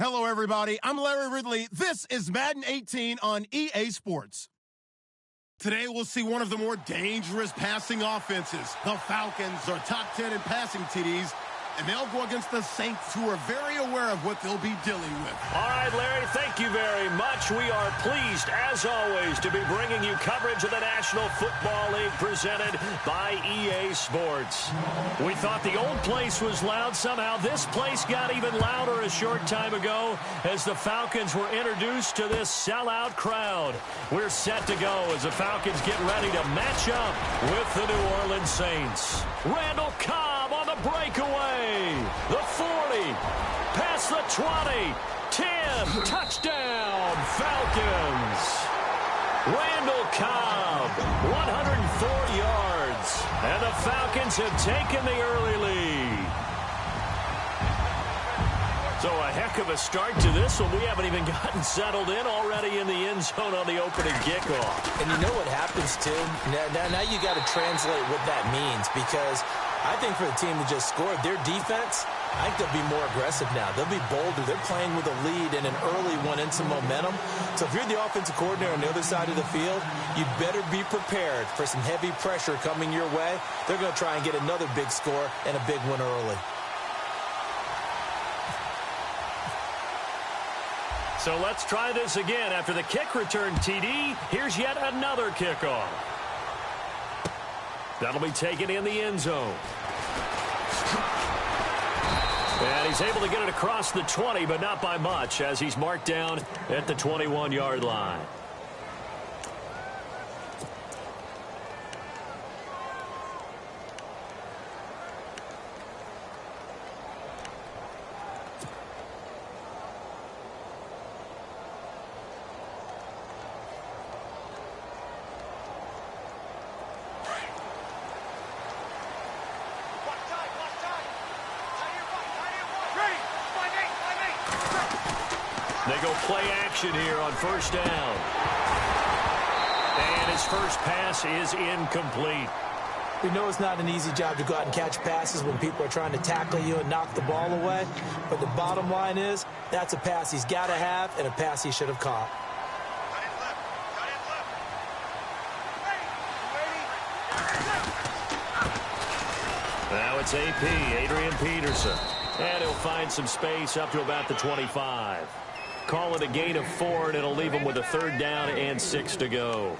Hello, everybody. I'm Larry Ridley. This is Madden 18 on EA Sports. Today, we'll see one of the more dangerous passing offenses. The Falcons are top 10 in passing TDs, and they'll go against the Saints, who are very aware of what they'll be dealing with. All right, Larry, thank you very much. We are pleased, as always, to be bringing you coverage of the National Football League presented by EA Sports. We thought the old place was loud. Somehow this place got even louder a short time ago as the Falcons were introduced to this sellout crowd. We're set to go as the Falcons get ready to match up with the New Orleans Saints. Randall Cobb on the breakaway. The 40, past the 20, 10, touchdown, Falcons. Randall Cobb, 104 yards, and the Falcons have taken the early lead. So a heck of a start to this one. We haven't even gotten settled in already in the end zone on the opening kickoff. And you know what happens, too? Now you got to translate what that means, because I think for the team that just scored, their defense, I think they'll be more aggressive now. They'll be bolder. They're playing with a lead and an early one and some momentum. So if you're the offensive coordinator on the other side of the field, you'd better be prepared for some heavy pressure coming your way. They're going to try and get another big score and a big one early. So let's try this again. After the kick return TD, here's yet another kickoff. That'll be taken in the end zone. And he's able to get it across the 20, but not by much, as he's marked down at the 21-yard line. They go play action here on first down. And his first pass is incomplete. We know it's not an easy job to go out and catch passes when people are trying to tackle you and knock the ball away. But the bottom line is, that's a pass he's got to have and a pass he should have caught. Now it's AP, Adrian Peterson. And he'll find some space up to about the 25. Call it a gain of 4, and it'll leave him with a third down and 6 to go.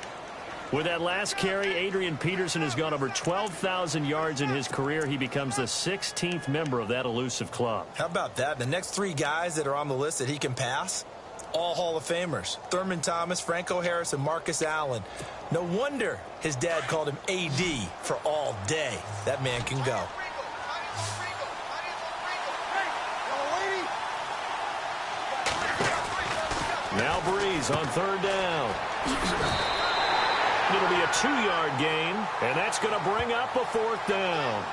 With that last carry, Adrian Peterson has gone over 12,000 yards in his career. He becomes the 16th member of that elusive club. How about that? The next 3 guys that are on the list that he can pass, all Hall of Famers. Thurman Thomas, Franco Harris, and Marcus Allen. No wonder his dad called him AD for all day. That man can go. Now Breeze on third down. It'll be a 2-yard gain, and that's going to bring up a 4th down.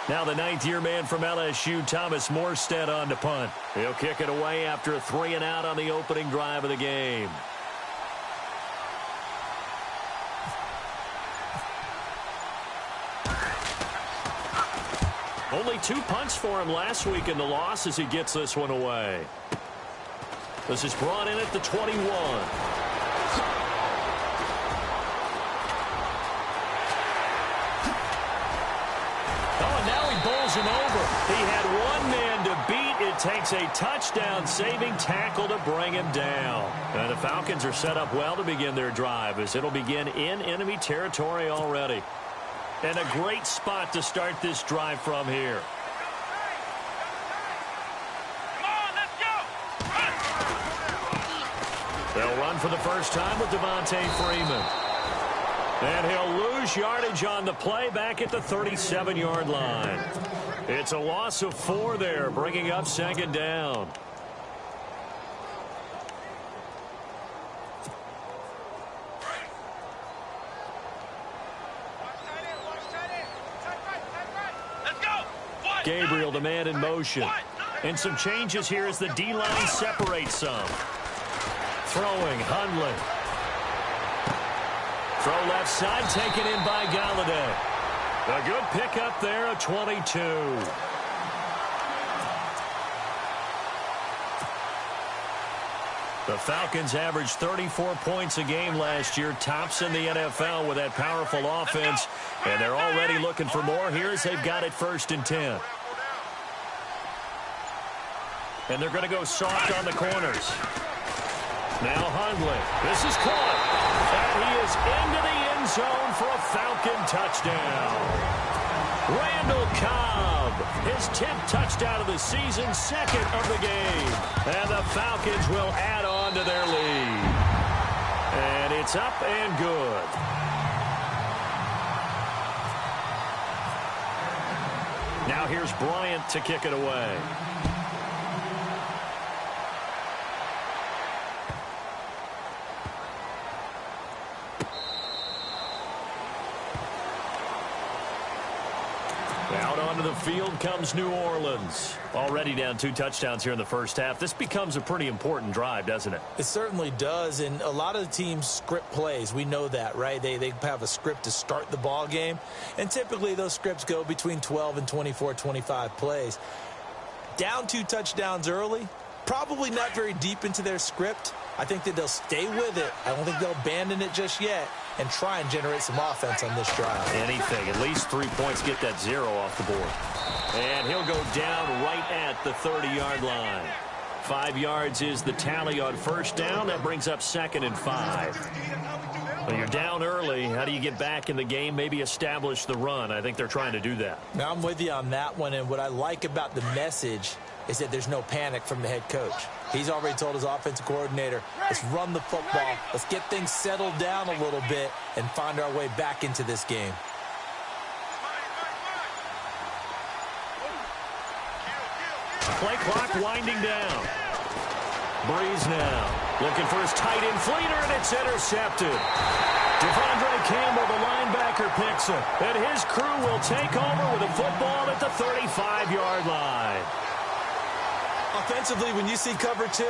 Now the 9th-year man from LSU, Thomas Morstead, on to punt. He'll kick it away after a 3-and-out on the opening drive of the game. Only 2 punts for him last week in the loss as he gets this one away. This is brought in at the 21. Oh, and now he bowls him over. He had one man to beat. It takes a touchdown-saving tackle to bring him down. And the Falcons are set up well to begin their drive, as it'll begin in enemy territory already. And a great spot to start this drive from here. Come on, let's go! They'll run for the first time with Devontae Freeman. And he'll lose yardage on the play back at the 37-yard line. It's a loss of 4 there, bringing up 2nd down. Gabriel, the man in motion. And some changes here as the D-line separates some. Throwing, Hundley. Throw left side, taken in by Galladay. A good pickup there, a 22. The Falcons averaged 34 points a game last year, tops in the NFL with that powerful offense, and they're already looking for more here as they've got it 1st and 10. And they're going to go soft on the corners. Now Hundley. This is caught. And he is into the end zone for a Falcon touchdown. Randall Cobb, his 10th touchdown of the season, 2nd of the game. And the Falcons will add on to their lead. And it's up and good. Now here's Bryant to kick it away. Out onto the field comes New Orleans. Already down 2 touchdowns here in the first half. This becomes a pretty important drive, doesn't it? It certainly does, and a lot of the teams script plays. We know that, right? They have a script to start the ball game, and typically those scripts go between 12 and 24, 25 plays. Down 2 touchdowns early, probably not very deep into their script. I think that they'll stay with it. I don't think they'll abandon it just yet and try and generate some offense on this drive. Anything. At least 3 points, get that 0 off the board. And he'll go down right at the 30-yard line. 5 yards is the tally on first down. That brings up 2nd and 5. Well, you're down early. How do you get back in the game? Maybe establish the run. I think they're trying to do that. Now, I'm with you on that one, and what I like about the message is that there's no panic from the head coach. He's already told his offensive coordinator, let's run the football, let's get things settled down a little bit and find our way back into this game. Play clock winding down. Breeze now looking for his tight end Fleeter, and it's intercepted. Devondre Campbell, the linebacker, picks it, and his crew will take over with a football at the 35-yard line. Offensively, when you see cover 2,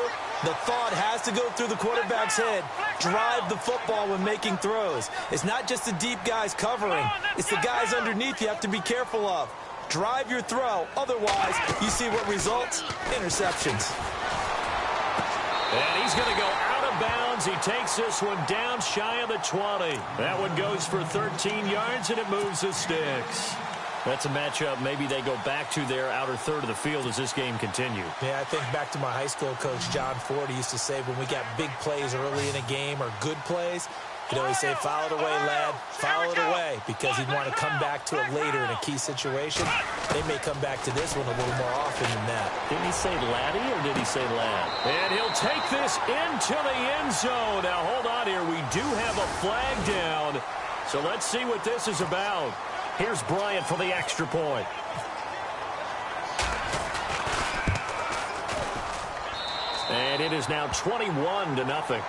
the thought has to go through the quarterback's head. Drive the football when making throws. It's not just the deep guys covering. It's the guys underneath you have to be careful of. Drive your throw. Otherwise, you see what results? Interceptions. And he's going to go out of bounds. He takes this one down shy of the 20. That one goes for 13 yards, and it moves the sticks. That's a matchup maybe they go back to their outer third of the field as this game continues. Yeah, I think back to my high school coach, John Ford. He used to say when we got big plays early in a game or good plays, he'd always say, foul it away, lad, foul it away, because he'd want to come back to it later in a key situation. They may come back to this one a little more often than that. Did he say laddie or did he say lad? And he'll take this into the end zone. Now, hold on here. We do have a flag down, so let's see what this is about. Here's Bryant for the extra point. And it is now 21-0.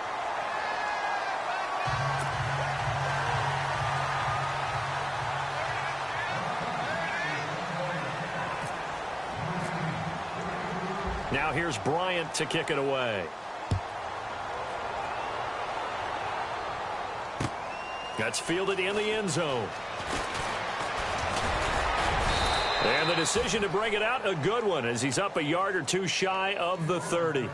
Now here's Bryant to kick it away. That's fielded in the end zone. And the decision to bring it out, a good one, as he's up a yard or 2 shy of the 30.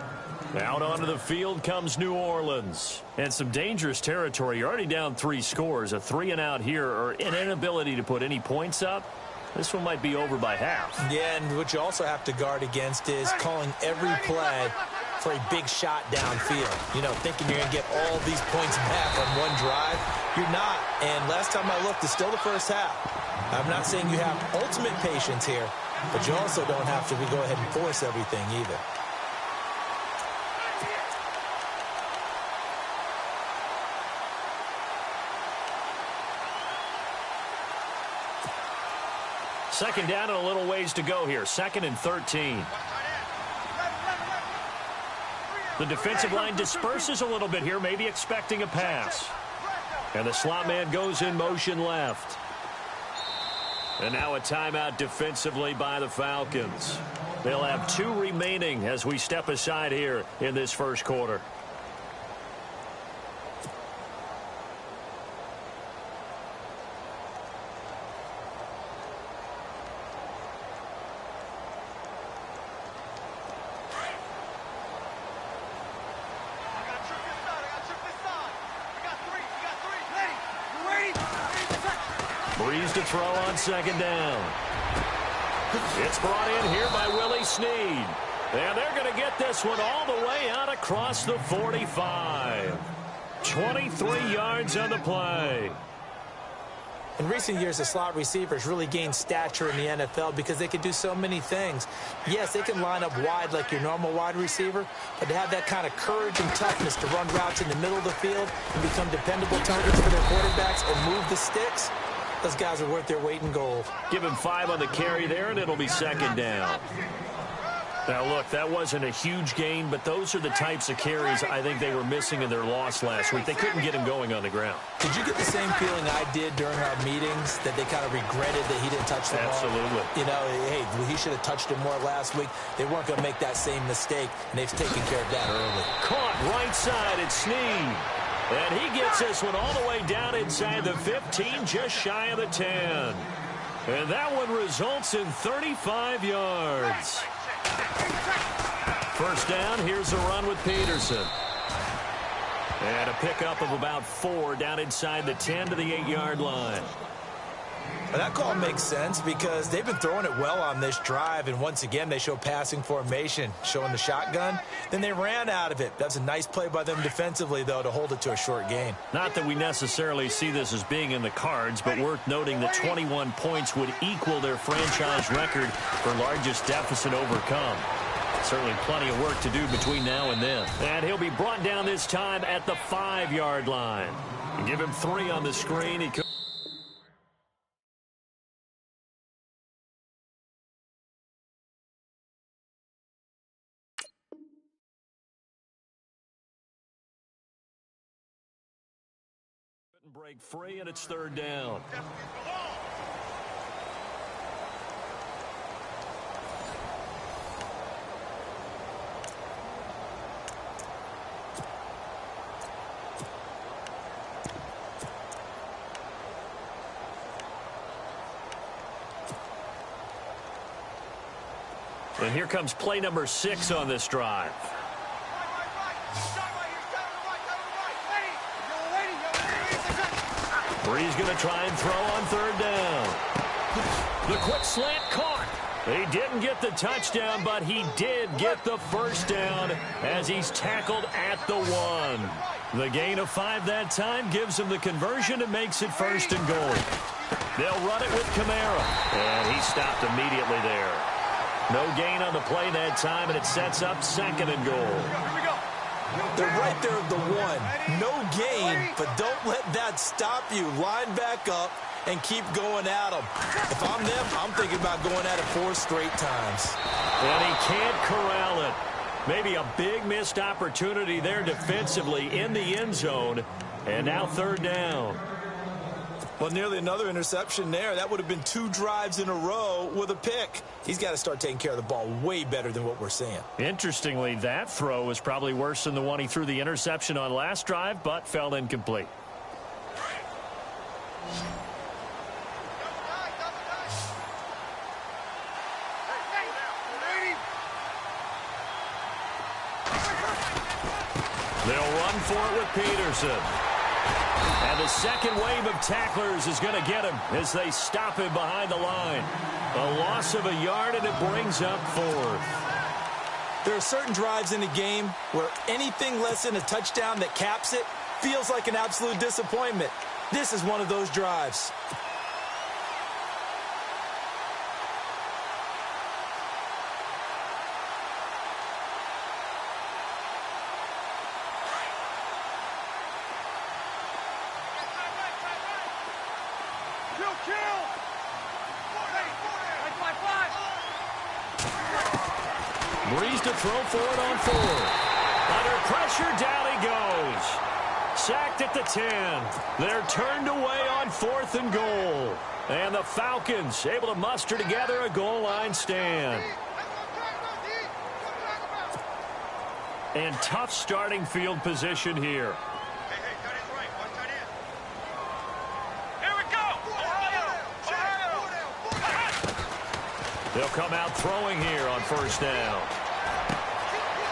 Out onto the field comes New Orleans. And some dangerous territory. You're already down 3 scores. A 3-and-out here, or an inability to put any points up. This one might be over by half. Yeah, and what you also have to guard against is calling every play for a big shot downfield. You know, thinking you're going to get all these points back on one drive. You're not. And last time I looked, it's still the first half. I'm not saying you have ultimate patience here, but you also don't have to go ahead and force everything either. Second down and a little ways to go here. 2nd and 13. The defensive line disperses a little bit here, maybe expecting a pass. And the slot man goes in motion left. And now a timeout defensively by the Falcons. They'll have 2 remaining as we step aside here in this first quarter. Breeze to throw on second down. It's brought in here by Willie Snead. And they're going to get this one all the way out across the 45. 23 yards on the play. In recent years, the slot receivers really gained stature in the NFL because they can do so many things. Yes, they can line up wide like your normal wide receiver, but to have that kind of courage and toughness to run routes in the middle of the field and become dependable targets for their quarterbacks and move the sticks, those guys are worth their weight in gold. Give him 5 on the carry there, and it'll be second down. Now, look, that wasn't a huge gain, but those are the types of carries I think they were missing in their loss last week. They couldn't get him going on the ground. Did you get the same feeling I did during our meetings, that they kind of regretted that he didn't touch the ball? Absolutely. You know, hey, he should have touched it more last week. They weren't going to make that same mistake, and they've taken care of that early. Caught right side at Snead. And he gets this one all the way down inside the 15, just shy of the 10. And that one results in 35 yards. First down, here's a run with Peterson. And a pickup of about 4 down inside the 10 to the 8-yard line. Well, that call makes sense because they've been throwing it well on this drive, and once again they show passing formation, showing the shotgun. Then they ran out of it. That's a nice play by them defensively, though, to hold it to a short gain. Not that we necessarily see this as being in the cards, but worth noting that 21 points would equal their franchise record for largest deficit overcome. Certainly plenty of work to do between now and then. And he'll be brought down this time at the 5-yard line. Give him 3 on the screen. He could break free, and it's third down. And here comes play number 6 on this drive. Breeze going to try and throw on third down. The quick slant caught. He didn't get the touchdown, but he did get the first down as he's tackled at the 1. The gain of 5 that time gives him the conversion and makes it first and goal. They'll run it with Kamara. And he stopped immediately there. No gain on the play that time, and it sets up second and goal. They're right there at the 1. No gain, but don't let that stop you. Line back up and keep going at them. If I'm them, I'm thinking about going at it 4 straight times. And he can't corral it. Maybe a big missed opportunity there defensively in the end zone. And now third down. Well, nearly another interception there. That would have been 2 drives in a row with a pick. He's got to start taking care of the ball way better than what we're seeing. Interestingly, that throw was probably worse than the one he threw the interception on last drive, but fell incomplete. They'll run for it with Peterson. And the second wave of tacklers is going to get him as they stop him behind the line. A loss of a yard, and it brings up 4th. There are certain drives in a game where anything less than a touchdown that caps it feels like an absolute disappointment. This is one of those drives. Breeze to throw for it on 4. Under pressure, down he goes. Sacked at the 10. They're turned away on 4th and goal. And the Falcons able to muster together a goal line stand. And tough starting field position here. They'll come out throwing here on first down.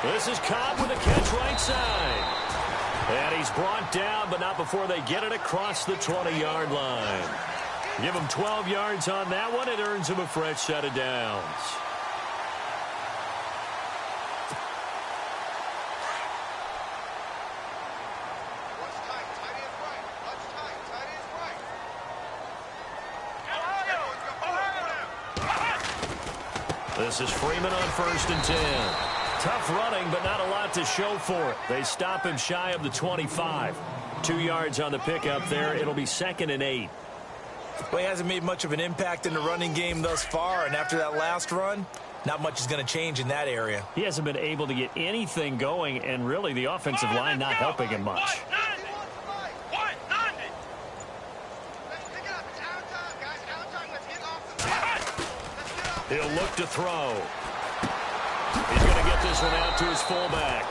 This is Cobb with a catch right side. And he's brought down, but not before they get it across the 20-yard line. Give him 12 yards on that one. It earns him a fresh set of downs. This is Freeman on 1st and 10. Tough running, but not a lot to show for it. They stop him shy of the 25. 2 yards on the pickup there. It'll be 2nd and 8. Well, he hasn't made much of an impact in the running game thus far, and after that last run, not much is going to change in that area. He hasn't been able to get anything going, and really the offensive line not helping him much. He'll look to throw. He's going to get this one out to his fullback.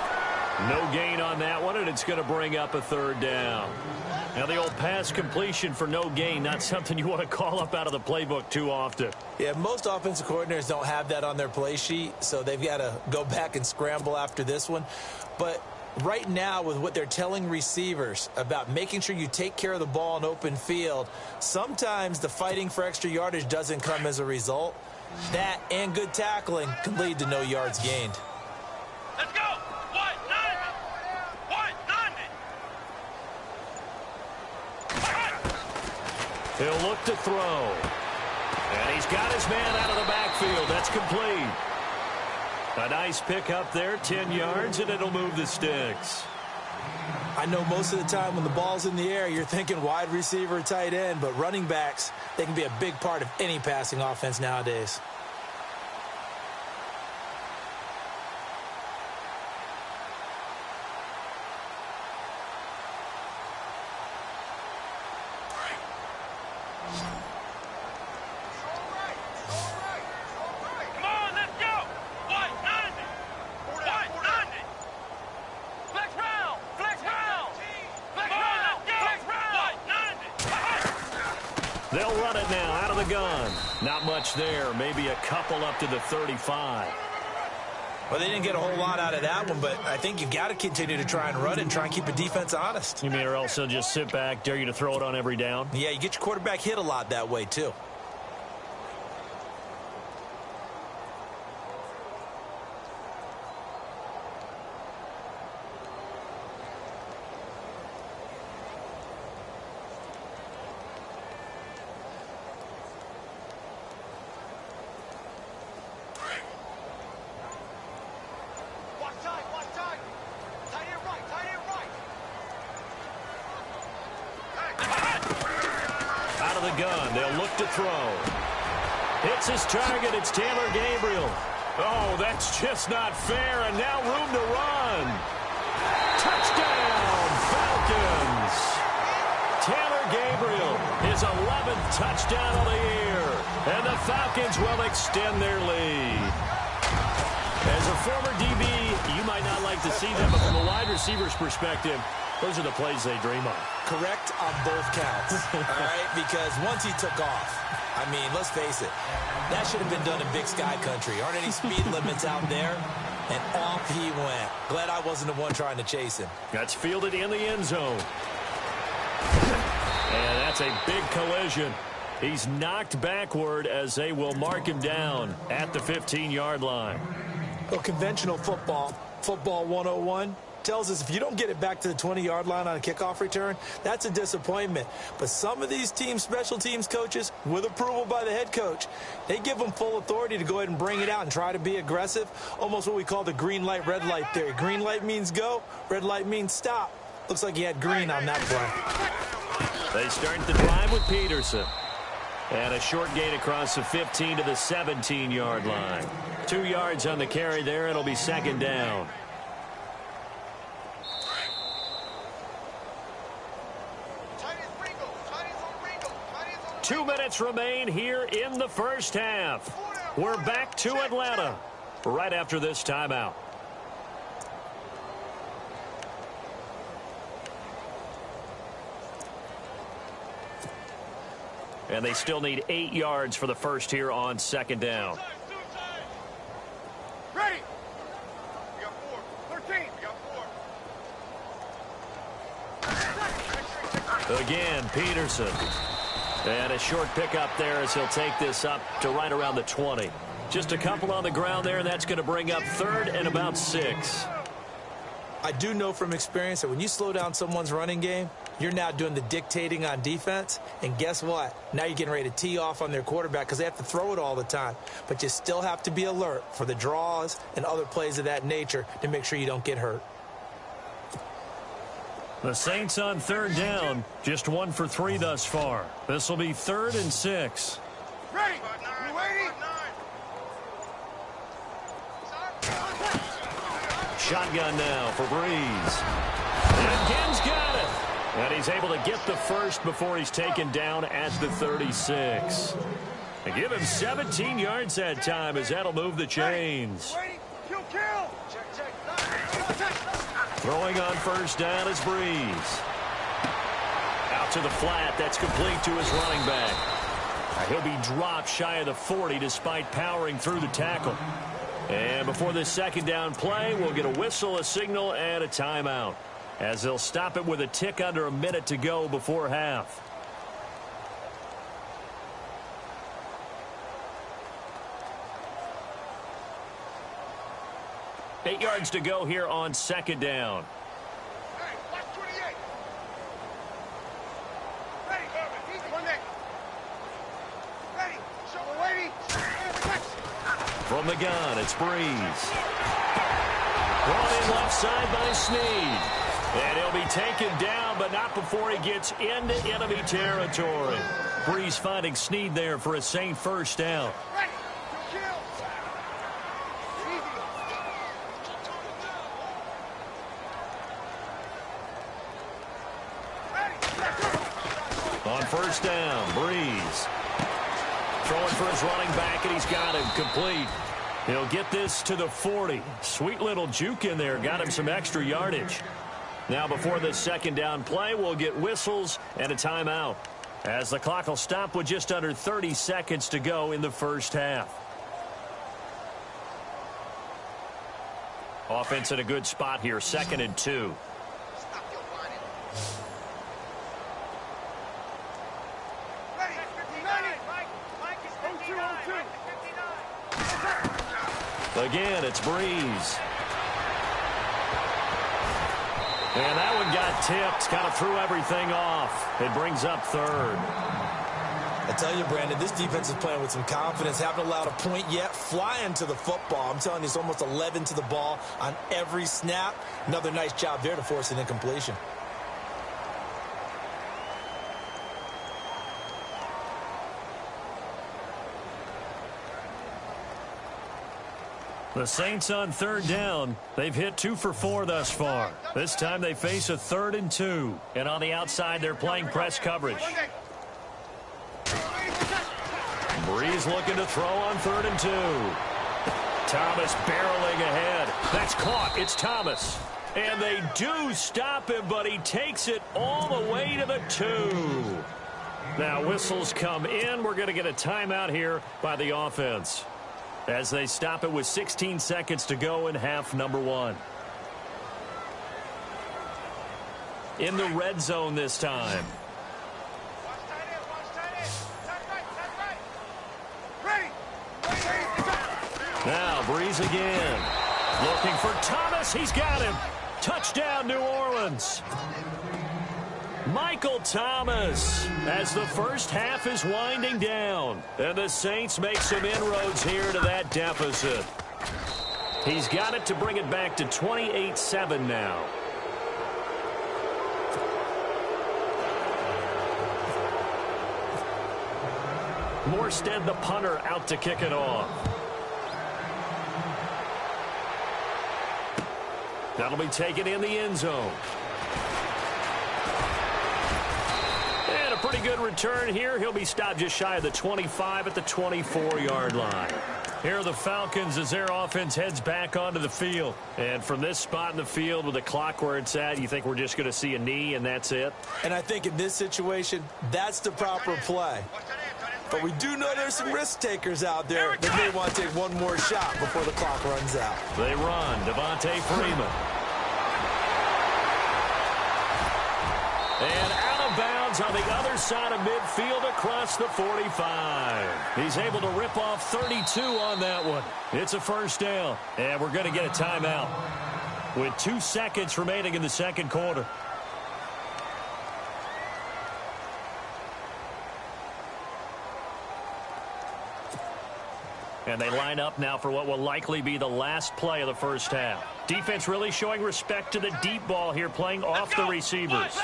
No gain on that one, and it's going to bring up a 3rd down. Now, the old pass completion for no gain, not something you want to call up out of the playbook too often. Yeah, most offensive coordinators don't have that on their play sheet, so they've got to go back and scramble after this one. But right now, with what they're telling receivers about making sure you take care of the ball in open field, sometimes the fighting for extra yardage doesn't come as a result. That and good tackling can lead to no yards gained. Let's go! What? 90! He'll look to throw. And he's got his man out of the backfield. That's complete. A nice pick up there, 10 yards, and it'll move the sticks. I know most of the time when the ball's in the air, you're thinking wide receiver, tight end, but running backs, they can be a big part of any passing offense nowadays. They'll run it now out of the gun. Not much there. Maybe a couple up to the 35. Well, they didn't get a whole lot out of that one, but I think you've got to continue to try and run it and try and keep the defense honest. You mean or else they'll just sit back, dare you to throw it on every down? Yeah, you get your quarterback hit a lot that way, too. They'll look to throw. Hits his target. It's Taylor Gabriel. Oh, that's just not fair. And now room to run. Touchdown, Falcons. Taylor Gabriel, his 11th touchdown of the year. And the Falcons will extend their lead. As a former DB, you might not like to see them, but from a wide receiver's perspective, those are the plays they dream of. Correct on both counts, all right? Because once he took off, I mean, let's face it, that should have been done in Big Sky Country. Aren't any speed limits out there? And off he went. Glad I wasn't the one trying to chase him. That's fielded in the end zone. And that's a big collision. He's knocked backward as they will mark him down at the 15-yard line. Well, conventional football 101, tells us if you don't get it back to the 20-yard line on a kickoff return, that's a disappointment. But some of these team special teams coaches, with approval by the head coach, they give them full authority to go ahead and bring it out and try to be aggressive, almost what we call the green light, red light theory. Green light means go, red light means stop. Looks like he had green on that play. They start the drive with Peterson. And a short gain across the 15 to the 17-yard line. 2 yards on the carry there. It'll be 2nd down. Two minutes remain here in the first half. We're back to Atlanta right after this timeout. And they still need 8 yards for the first here on 2nd down. Ready. We got 4. 13. We got 4. Again, Peterson. And a short pickup there as he'll take this up to right around the 20. Just a couple on the ground there, and that's going to bring up 3rd and about 6. I do know from experience that when you slow down someone's running game, you're now doing the dictating on defense. And guess what? Now you're getting ready to tee off on their quarterback because they have to throw it all the time. But you still have to be alert for the draws and other plays of that nature to make sure you don't get hurt. The Saints on 3rd down, just 1 for 3 thus far. This will be 3rd and 6. Ready. You waiting? Shotgun now for Breeze. And Gibbs got it. And he's able to get the first before he's taken down at the 36. They give him 17 yards that time as that'll move the chains. Kill. Throwing on 1st down is Breeze. Out to the flat. That's complete to his running back. He'll be dropped shy of the 40 despite powering through the tackle. And before this 2nd down play, we'll get a whistle, a signal, and a timeout, as they'll stop it with a tick under a minute to go before half. Eight yards to go here on 2nd down. Hey, watch 28. Ready, Urban. One neck. Ready. Show waiting. From the gun, it's Breeze. Brought in left side by Snead. And he'll be taken down, but not before he gets into enemy territory. Breeze finding Snead there for a Saint 1st down. Ready. Kill. On 1st down, Breeze. Throwing for his running back, and he's got him complete. He'll get this to the 40. Sweet little juke in there. Got him some extra yardage. Now before this 2nd down play, we'll get whistles and a timeout, as the clock will stop with just under 30 seconds to go in the 1st half. Offense in a good spot here, 2nd and 2. Again, it's Breeze. And that one got tipped, kind of threw everything off. It brings up 3rd. I tell you, Brandon, this defense is playing with some confidence. Haven't allowed a point yet. Flying to the football. I'm telling you, it's almost 11 to the ball on every snap. Another nice job there to force an incompletion. The Saints on 3rd down. They've hit 2 for 4 thus far. This time they face a 3rd and 2. And on the outside, they're playing press coverage. Breeze looking to throw on 3rd and 2. Thomas barreling ahead. That's caught. It's Thomas. And they do stop him, but he takes it all the way to the 2. Now whistles come in. We're going to get a timeout here by the offense, as they stop it with 16 seconds to go in half number 1. In the red zone this time. Now Breeze again. Looking for Thomas. He's got him. Touchdown, New Orleans. Michael Thomas, as the 1st half is winding down, and the Saints make some inroads here to that deficit. He's got it to bring it back to 28-7 now. Morstead, the punter, out to kick it off. That'll be taken in the end zone. And a pretty good return here. He'll be stopped just shy of the 25 at the 24-yard line. Here are the Falcons as their offense heads back onto the field. And from this spot in the field with the clock where it's at, you think we're just going to see a knee and that's it? And I think in this situation, that's the proper play. But we do know there's some risk takers out there that may want to take one more shot before the clock runs out. They run. Devontae Freeman. And out of bounds on the other side of midfield across the 45. He's able to rip off 32 on that one. It's a first down, and we're going to get a timeout with 2 seconds remaining in the second quarter. And they line up now for what will likely be the last play of the first half. Defense really showing respect to the deep ball here, playing off the receivers. Flex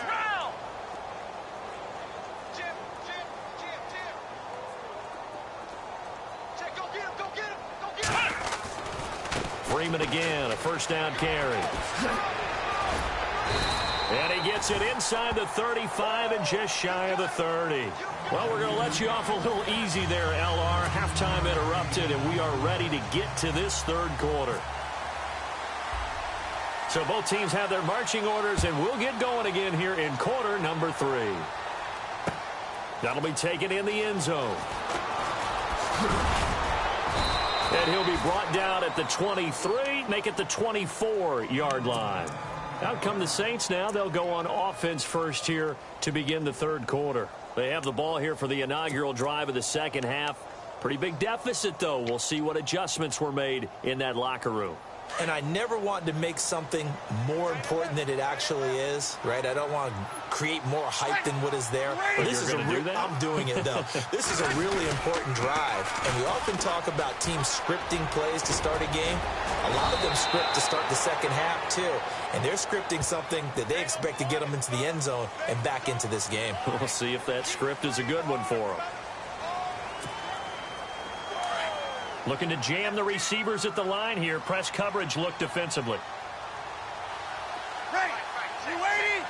round. Jim. Check, go get him. Freeman again, a first down carry. And he gets it inside the 35 and just shy of the 30. Well, we're going to let you off a little easy there, LR. Halftime interrupted, and we are ready to get to this third quarter. So both teams have their marching orders, and we'll get going again here in quarter number 3. That'll be taken in the end zone. And he'll be brought down at the 23, make it the 24-yard line. Out come the Saints now. They'll go on offense first here to begin the third quarter. They have the ball here for the inaugural drive of the second half. Pretty big deficit, though. We'll see what adjustments were made in that locker room. And I never want to make something more important than it actually is, right? I don't want to create more hype than what is there. But this is I'm doing it, though. This is a really important drive. And we often talk about teams scripting plays to start a game. A lot of them script to start the second half, too. And they're scripting something that they expect to get them into the end zone and back into this game. We'll see if that script is a good one for them. Looking to jam the receivers at the line here. Press coverage look defensively. Ready. You waiting?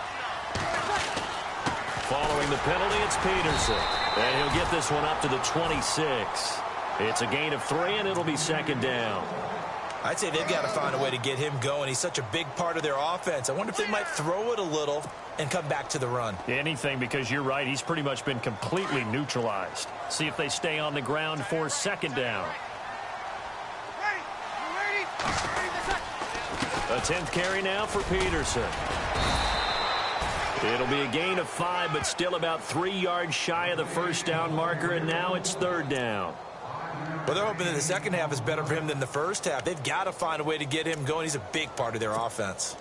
Following the penalty, it's Peterson. And he'll get this one up to the 26. It's a gain of 3, and it'll be second down. I'd say they've got to find a way to get him going. He's such a big part of their offense. I wonder if they might throw it a little and come back to the run. Anything, because you're right. He's pretty much been completely neutralized. See if they stay on the ground for second down. A 10th carry now for Peterson. It'll be a gain of 5, but still about 3 yards shy of the first down marker, and now it's third down. Well, they're hoping that the second half is better for him than the first half. They've got to find a way to get him going. He's a big part of their offense.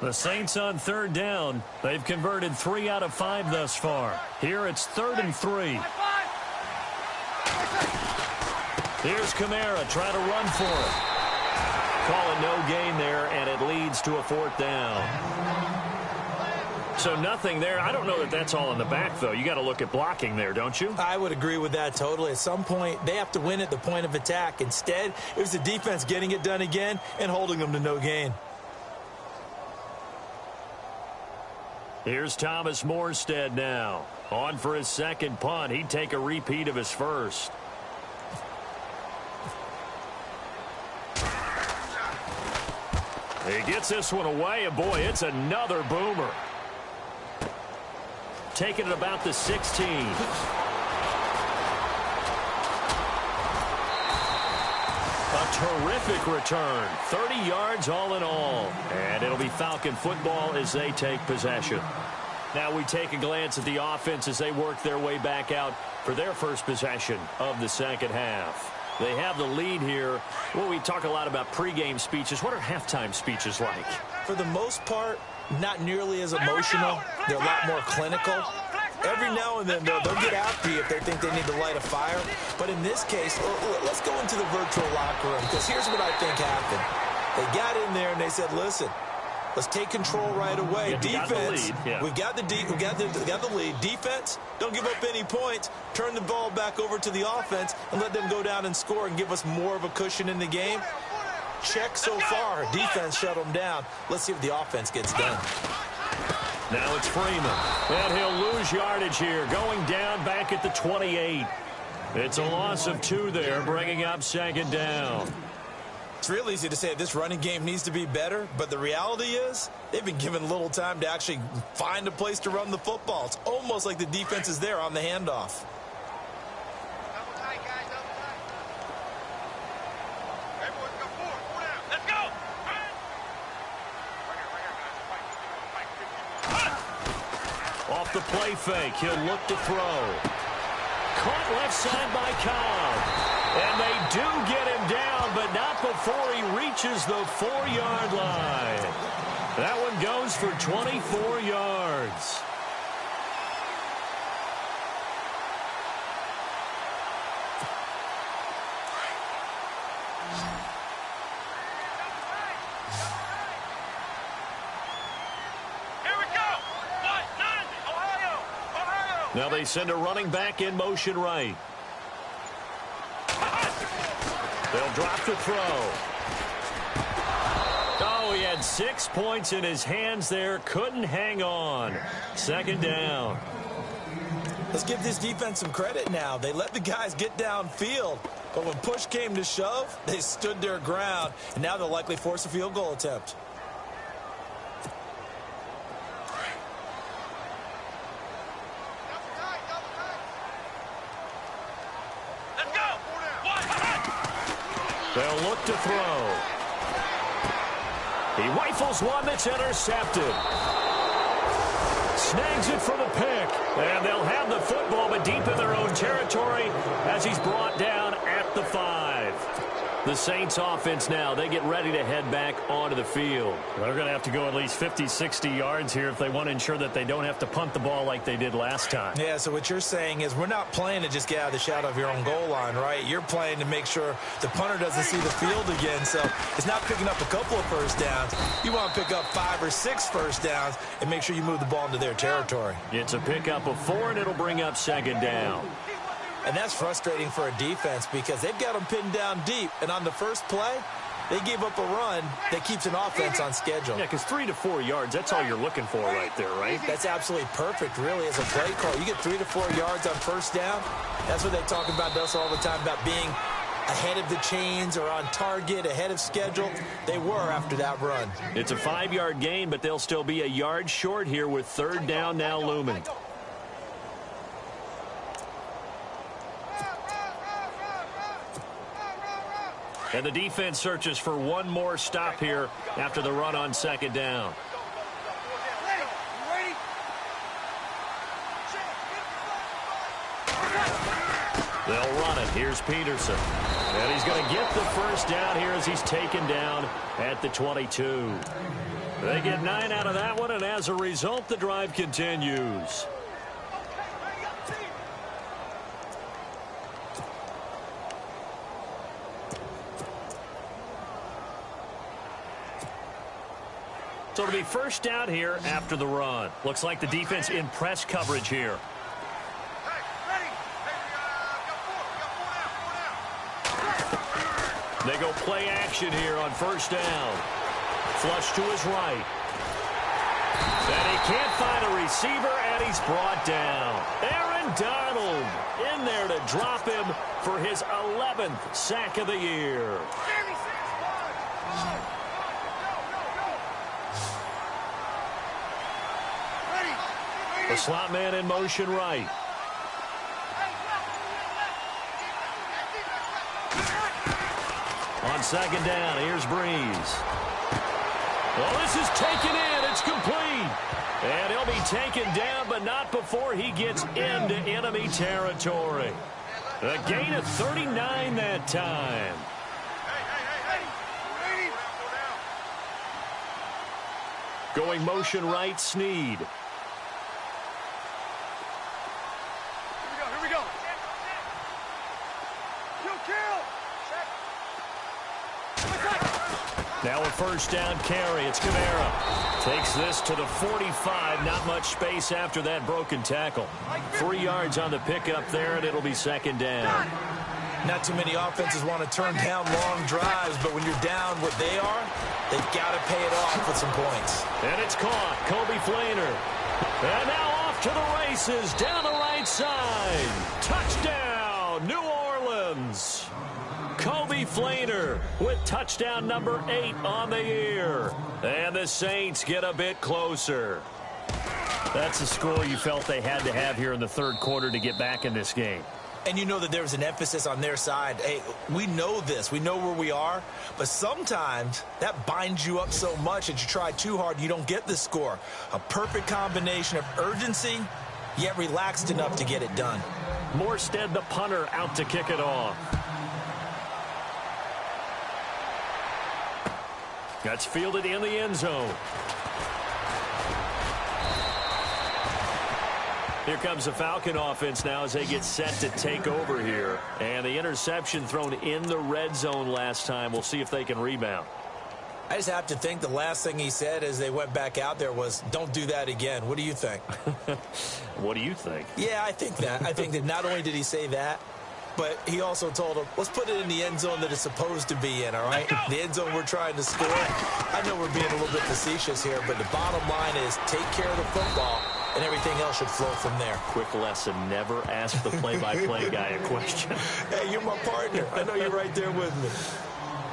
The Saints on third down. They've converted 3 out of 5 thus far. Here it's 3rd and 3. Here's Kamara trying to run for it. Call it no gain there, and it leads to a 4th down. So nothing there. I don't know that that's all in the back, though. You got to look at blocking there, don't you? I would agree with that totally. At some point, they have to win at the point of attack. Instead, it was the defense getting it done again and holding them to no gain. Here's Thomas Morstead now. On for his second punt. He'd take a repeat of his first. He gets this one away, and boy, it's another boomer. Taking it about the 16. A terrific return. 30 yards all in all. And it'll be Falcon football as they take possession. Now we take a glance at the offense as they work their way back out for their first possession of the second half. They have the lead here. Well, we talk a lot about pregame speeches. What are halftime speeches like? For the most part, not nearly as emotional. They're a lot more clinical. Every now and then, they'll get after you if they think they need to light a fire. But in this case, let's go into the virtual locker room, because here's what I think happened. They got in there and they said, listen, let's take control right away. Defense, we've got the lead. Defense, don't give up any points. Turn the ball back over to the offense and let them go down and score and give us more of a cushion in the game. Check so far. Defense shut them down. Let's see if the offense gets done. Now it's Freeman. And he'll lose yardage here, going down back at the 28. It's a loss of 2 there, bringing up second down. It's real easy to say this running game needs to be better, but the reality is they've been given little time to actually find a place to run the football. It's almost like the defense is there on the handoff. Off the play fake, he'll look to throw. Caught left side by Cobb. And they do get him down, but not before he reaches the 4-yard line. That one goes for 24 yards. Now they send a running back in motion right. They'll drop the throw. Oh, he had 6 points in his hands there. Couldn't hang on. Second down. Let's give this defense some credit now. They let the guys get downfield. But when push came to shove, they stood their ground. And now they'll likely force a field goal attempt. They'll look to throw. He rifles one that's intercepted. Snags it for the pick. And they'll have the football, but deep in their own territory as he's brought down at the 5. The Saints offense now, they get ready to head back onto the field. They're going to have to go at least 50, 60 yards here if they want to ensure that they don't have to punt the ball like they did last time. Yeah, so what you're saying is we're not playing to just get out of the shadow of your own goal line, right? You're playing to make sure the punter doesn't see the field again. So it's not picking up a couple of first downs. You want to pick up 5 or 6 first downs and make sure you move the ball into their territory. It's a pickup of 4, and it'll bring up second down. And that's frustrating for a defense because they've got them pinned down deep. And on the first play, they gave up a run that keeps an offense on schedule. Yeah, because 3 to 4 yards, that's all you're looking for right there, right? That's absolutely perfect, really, as a play call. You get 3 to 4 yards on first down. That's what they talk about us all the time, about being ahead of the chains or on target, ahead of schedule. They were after that run. It's a 5-yard gain, but they'll still be a yard short here with third down now looming. And the defense searches for one more stop here after the run on second down. They'll run it. Here's Peterson. And he's going to get the first down here as he's taken down at the 22. They get 9 out of that one, and as a result, the drive continues. So it'll be first down here after the run. Looks like the defense in press coverage here. They go play action here on first down. Flush to his right. And he can't find a receiver, and he's brought down. Aaron Donald in there to drop him for his 11th sack of the year. The slot man in motion right. On second down, here's Breeze. Well, this is taken in. It's complete. And he'll be taken down, but not before he gets into enemy territory. A gain of 39 that time. Going motion right, Snead. Now a first down carry. It's Kamara. Takes this to the 45. Not much space after that broken tackle. 3 yards on the pickup there, and it'll be second down. Not too many offenses want to turn down long drives, but when you're down what they are, they've got to pay it off with some points. And it's caught. Kobe Flainer. And now off to the races down the right side. Touchdown, New Orleans. Kobe Flainer with touchdown number 8 on the year. And the Saints get a bit closer. That's a score you felt they had to have here in the third quarter to get back in this game. And you know that there's an emphasis on their side. Hey, we know this. We know where we are. But sometimes that binds you up so much that you try too hard, you don't get the score. A perfect combination of urgency, yet relaxed enough to get it done. Morstead, the punter, out to kick it off. That's fielded in the end zone. Here comes the Falcon offense now as they get set to take over here. And the interception thrown in the red zone last time. We'll see if they can rebound. I just have to think the last thing he said as they went back out there was, don't do that again. What do you think? What do you think? Yeah, I think that. I think that not only did he say that, but he also told him, let's put it in the end zone that it's supposed to be in, all right? The end zone we're trying to score. I know we're being a little bit facetious here, but the bottom line is take care of the football, and everything else should flow from there. Quick lesson, never ask the play-by-play guy a question. Hey, you're my partner. I know you're right there with me.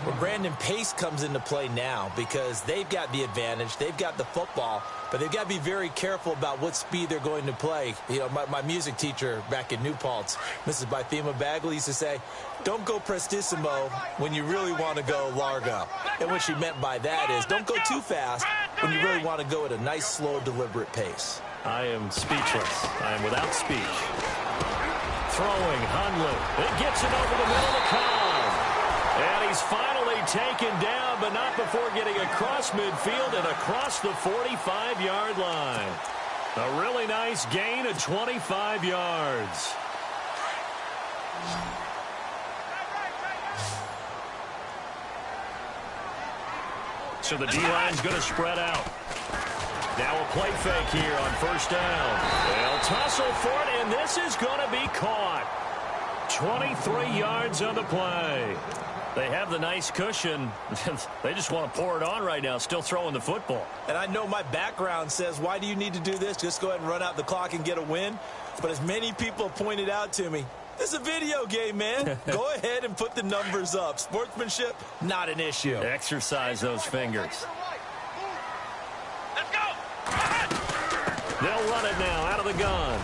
Well, Brandon, pace comes into play now because they've got the advantage. They've got the football, but they've got to be very careful about what speed they're going to play. You know, my music teacher back in New Paltz, Mrs. Bythema Bagley, used to say, don't go prestissimo when you really want to go largo. And what she meant by that is don't go too fast when you really want to go at a nice, slow, deliberate pace. I am speechless. I am without speech. Throwing, Hundley. It gets it over the middle of the column. And he's finally taken down, but not before getting across midfield and across the 45-yard line. A really nice gain of 25 yards. So the D-line's going to spread out. Now a play fake here on first down. They'll tussle for it, and this is going to be caught. 23 yards on the play. They have the nice cushion. They just want to pour it on right now, still throwing the football. And I know my background says, why do you need to do this? Just go ahead and run out the clock and get a win. But as many people pointed out to me, this is a video game, man. Go ahead and put the numbers up. Sportsmanship, not an issue. Exercise those fingers. They'll run it now out of the gun.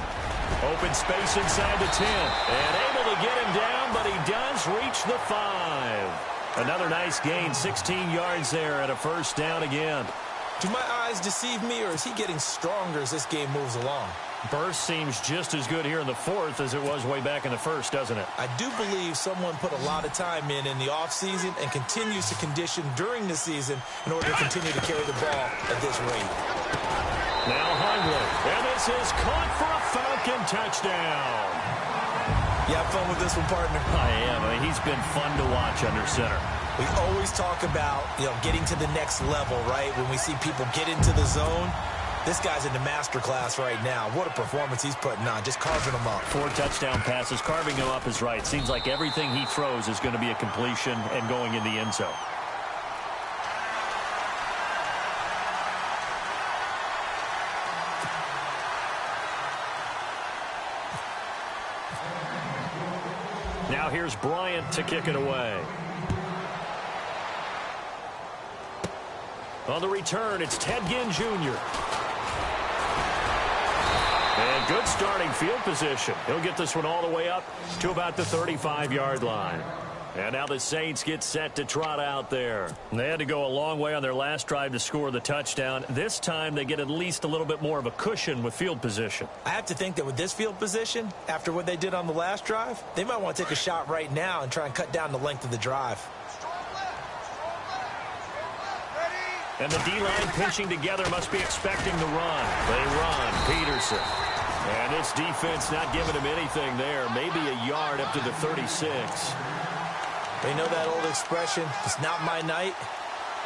Open space inside the 10. And able to get him down, but he does reach the 5. Another nice gain, 16 yards there at a first down again. Do my eyes deceive me, or is he getting stronger as this game moves along? Burst seems just as good here in the fourth as it was way back in the first, doesn't it? I do believe someone put a lot of time in the offseason and continues to condition during the season in order to continue to carry the ball at this rate. Now Hundley, and this is caught for a Falcon touchdown. You have fun with this one, partner? I am. I mean, he's been fun to watch under center. We always talk about, getting to the next level, right? When we see people get into the zone, this guy's in the master class right now. What a performance he's putting on, just carving them up. 4 touchdown passes, carving him up is right. Seems like everything he throws is going to be a completion and going in the end zone. Now here's Bryant to kick it away. On the return, it's Ted Ginn Jr. And good starting field position. He'll get this one all the way up to about the 35-yard line. And now the Saints get set to trot out there. They had to go a long way on their last drive to score the touchdown. This time they get at least a little bit more of a cushion with field position. I have to think that with this field position, after what they did on the last drive, they might want to take a shot right now and try and cut down the length of the drive. And the D-line pinching together must be expecting the run. They run. Peterson. And this defense not giving him anything there. Maybe a yard up to the 36. They know that old expression, it's not my night.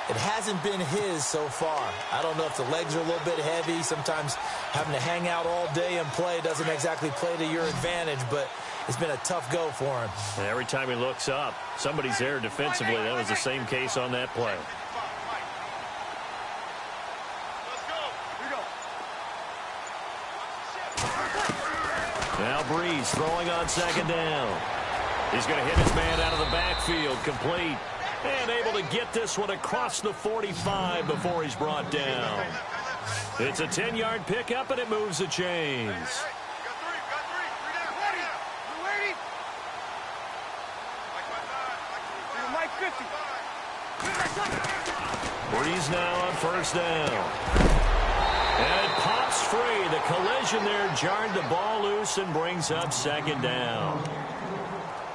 It hasn't been his so far. I don't know if the legs are a little bit heavy. Sometimes having to hang out all day and play doesn't exactly play to your advantage, but it's been a tough go for him. And every time he looks up, somebody's there defensively. That was the same case on that play. Now Breeze throwing on second down. He's going to hit his man out of the backfield, complete. And able to get this one across the 45 before he's brought down. It's a 10-yard pickup, and it moves the chains. Breeze now on first down. And it pops free. The collision there jarred the ball loose and brings up second down.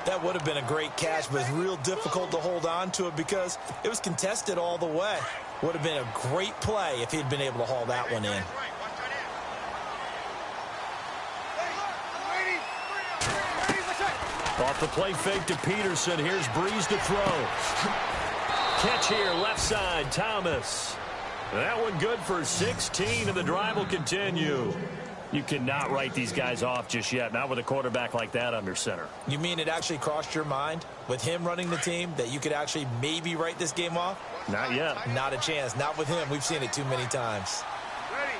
That would have been a great catch, but it's real difficult to hold on to it because it was contested all the way. Would have been a great play if he'd been able to haul that one in. Off the play fake to Peterson. Here's Breeze to throw. Catch here, left side, Thomas. That one good for 16, and the drive will continue. You cannot write these guys off just yet, not with a quarterback like that under center. You mean it actually crossed your mind with him running the team that you could actually maybe write this game off? Not yet. Not a chance. Not with him. We've seen it too many times. Ready.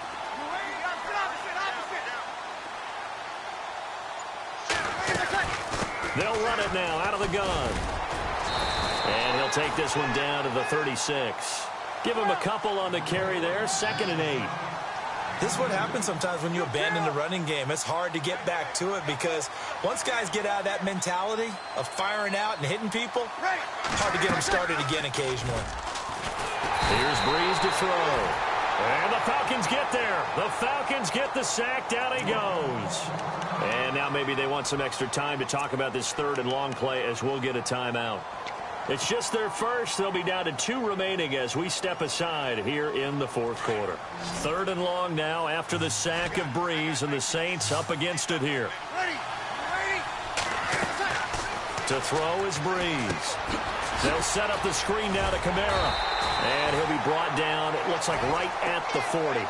They'll run it now out of the gun. And he'll take this one down to the 36. Give him a couple on the carry there. 2nd and 8. This is what happens sometimes when you abandon the running game. It's hard to get back to it because once guys get out of that mentality of firing out and hitting people, hard to get them started again occasionally. Here's Breeze to throw. And the Falcons get there. The Falcons get the sack. Down he goes. And now maybe they want some extra time to talk about this 3rd and long play as we'll get a timeout. It's just their first. They'll be down to 2 remaining as we step aside here in the 4th quarter. 3rd and long now after the sack of Breeze, and the Saints up against it here. To throw is Breeze. They'll set up the screen now to Kamara. And he'll be brought down, it looks like right at the 40.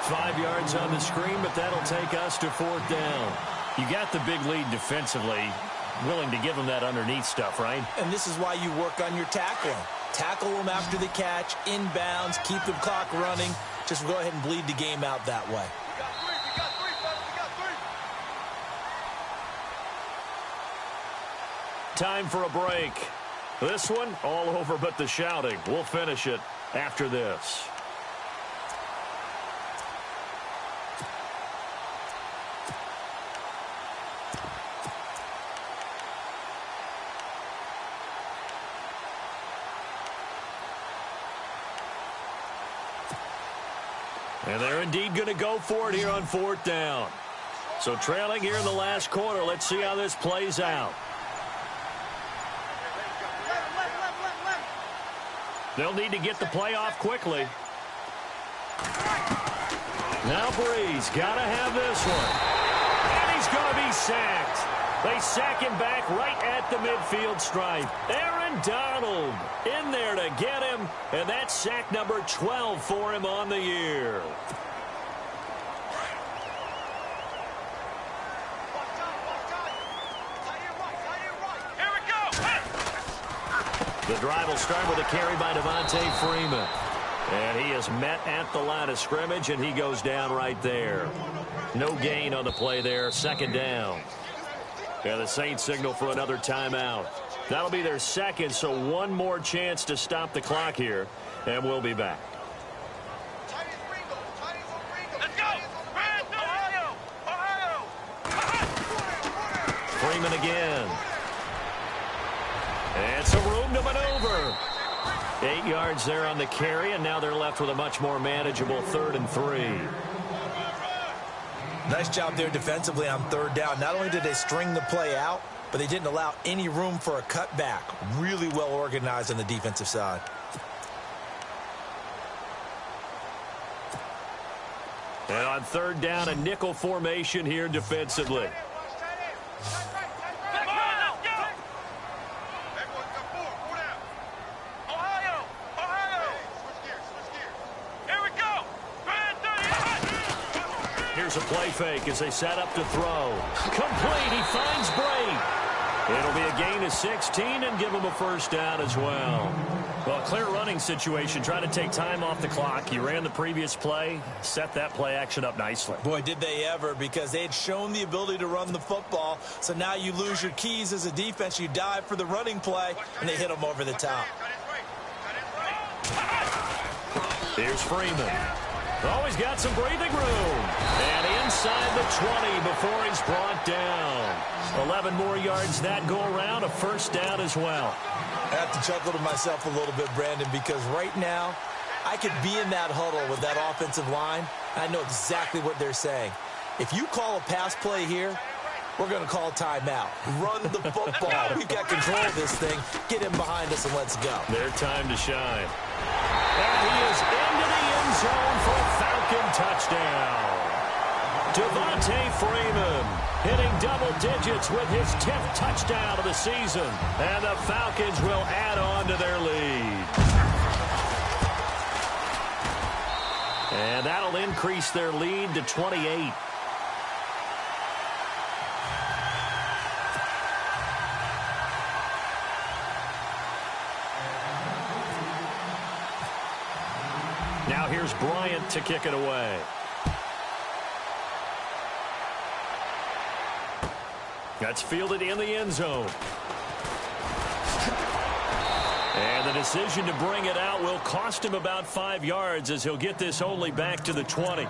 5 yards on the screen, but that'll take us to 4th down. You got the big lead defensively. Willing to give them that underneath stuff, right? And this is why you work on your tackling. Tackle them after the catch, inbounds, keep the clock running. Just go ahead and bleed the game out that way. We got three, fellas. We got 3. Time for a break. This one, all over but the shouting. We'll finish it after this. And they're indeed going to go for it here on 4th down. So trailing here in the last quarter. Let's see how this plays out. They'll need to get the play off quickly. Now Breeze got to have this one. And he's going to be sacked. They sack him back right at the midfield stripe. Aaron Donald in there to get him. And that's sack number 12 for him on the year. The drive will start with a carry by Devontae Freeman. And he is met at the line of scrimmage, and he goes down right there. No gain on the play there. 2nd down. And the Saints signal for another timeout. That'll be their 2nd, so one more chance to stop the clock here, and we'll be back. Let's go! Ohio! Freeman again. And some room to maneuver. 8 yards there on the carry, and now they're left with a much more manageable 3rd and 3. Nice job there defensively on 3rd down. Not only did they string the play out, but they didn't allow any room for a cutback. Really well organized on the defensive side. And on 3rd down, a nickel formation here defensively. Here's a play fake as they set up to throw. Complete. He finds Bray. It'll be a gain of 16 and give him a 1st down as well. Well, clear running situation. Try to take time off the clock. You ran the previous play, set that play action up nicely. Boy, did they ever, because they had shown the ability to run the football. So now you lose your keys as a defense. You dive for the running play, and they hit them over the top. Here's Freeman. Always got some breathing room. And inside the 20 before he's brought down. 11 more yards that go around, a 1st down as well. I have to chuckle to myself a little bit, Brandon, because right now I could be in that huddle with that offensive line. I know exactly what they're saying. If you call a pass play here, we're going to call timeout. Run the football. We've got control of this thing. Get him behind us and let's go. Their time to shine. And he is into the end zone for a Falcon touchdown. Devontae Freeman hitting double digits with his 10th touchdown of the season. And the Falcons will add on to their lead. And that'll increase their lead to 28. Now here's Bryant to kick it away. That's fielded in the end zone. And the decision to bring it out will cost him about 5 yards as he'll get this only back to the 20.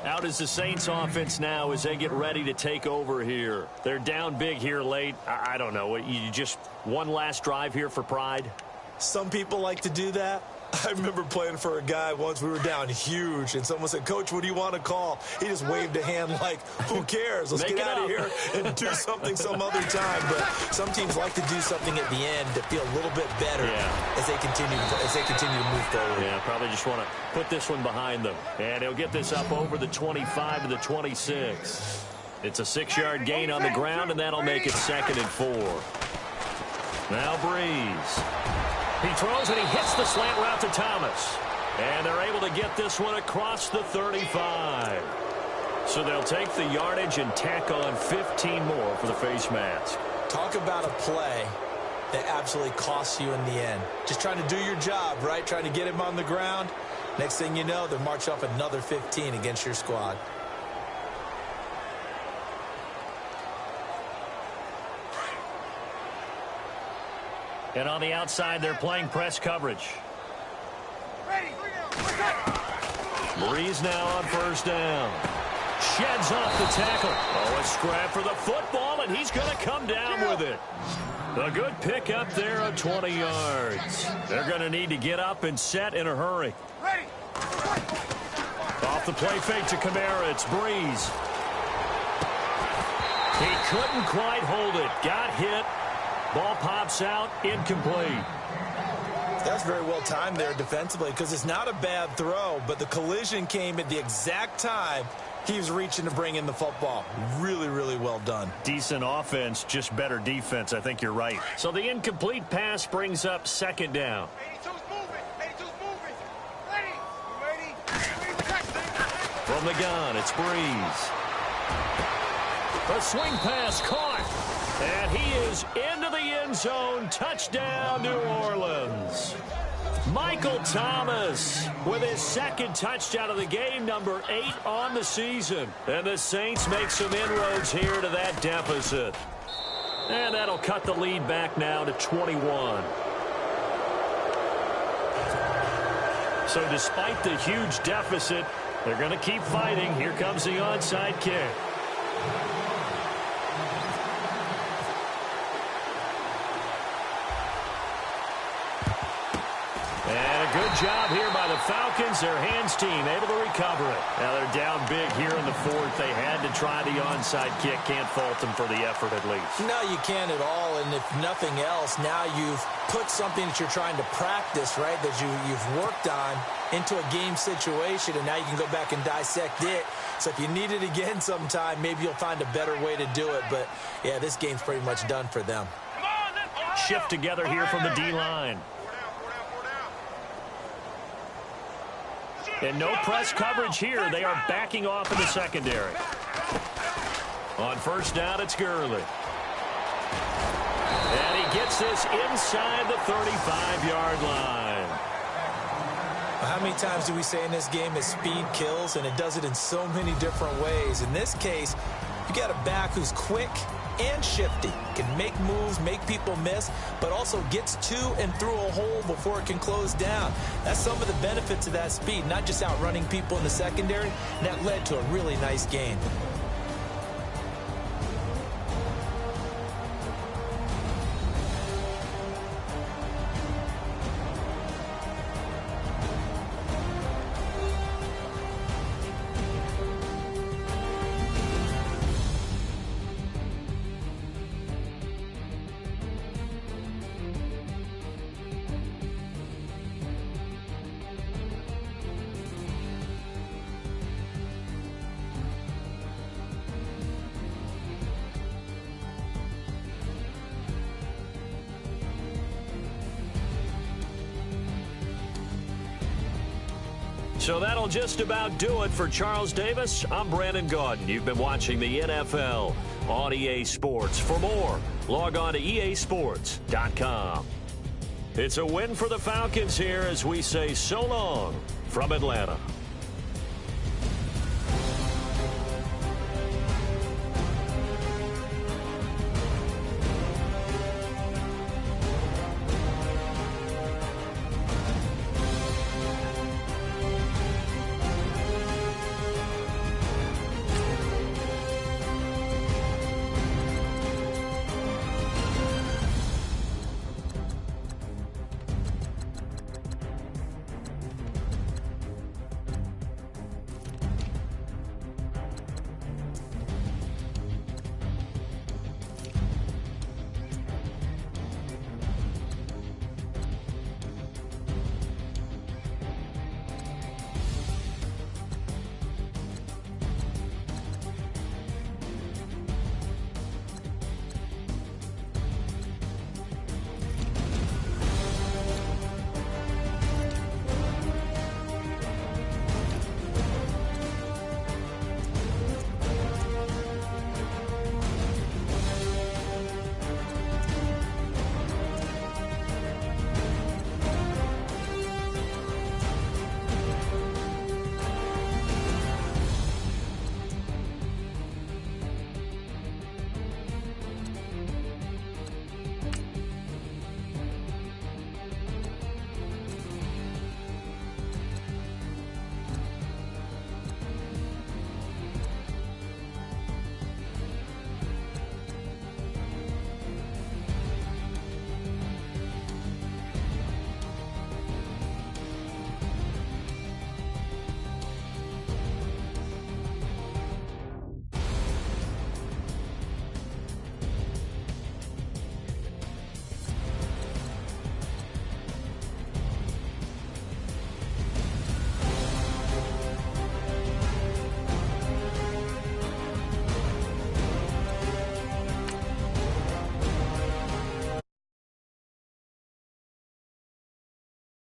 Out is the Saints offense now as they get ready to take over here. They're down big here late. I don't know. You just one last drive here for pride? Some people like to do that. I remember playing for a guy once. We were down huge, and someone said, "Coach, what do you want to call?" He just waved a hand like, who cares? Let's get out of here and do something some other time. But some teams like to do something at the end to feel a little bit better as they continue to move forward. Yeah, probably just want to put this one behind them. And he'll get this up over the 25 to the 26. It's a 6-yard gain on the ground, and that'll make it 2nd and 4. Now Breeze. He throws and he hits the slant route to Thomas. And they're able to get this one across the 35. So they'll take the yardage and tack on 15 more for the face mask. Talk about a play that absolutely costs you in the end. Just trying to do your job, right? Trying to get him on the ground. Next thing you know, they'll march off another 15 against your squad. And on the outside, they're playing press coverage. Breeze now on 1st down. Sheds off the tackle. Oh, a scrap for the football, and he's going to come down with it. A good pick up there of 20 yards. They're going to need to get up and set in a hurry. Off the play fake to Kamara. It's Breeze. He couldn't quite hold it. Got hit. Ball pops out, incomplete. That's very well timed there defensively because it's not a bad throw, but the collision came at the exact time he was reaching to bring in the football. Really, really well done. Decent offense, just better defense. I think you're right. So the incomplete pass brings up 2nd down. 82's moving. 82's moving. Ready. From the gun, it's Breeze. A swing pass caught. And he is into the end zone. Touchdown, New Orleans. Michael Thomas with his 2nd touchdown of the game, number 8 on the season. And the Saints make some inroads here to that deficit. And that'll cut the lead back now to 21. So despite the huge deficit, they're going to keep fighting. Here comes the onside kick. And a good job here by the Falcons. Their hands team able to recover it. Now they're down big here in the 4th. They had to try the onside kick. Can't fault them for the effort at least. No, you can't at all. And if nothing else, now you've put something that you're trying to practice, right, that you've worked on into a game situation, and now you can go back and dissect it. So if you need it again sometime, maybe you'll find a better way to do it. But, yeah, this game's pretty much done for them. Shift together here from the D-line. And no press coverage here. They are backing off in the secondary. On 1st down, it's Gurley. And he gets this inside the 35-yard line. How many times do we say in this game that speed kills, and it does it in so many different ways? In this case, you got a back who's quick and shifty, can make moves, make people miss, but also gets to and through a hole before it can close down. That's some of the benefits of that speed, not just outrunning people in the secondary. That led to a really nice game. So that'll just about do it for Charles Davis. I'm Brandon Gaudin. You've been watching the NFL on EA Sports. For more, log on to easports.com. It's a win for the Falcons here as we say so long from Atlanta.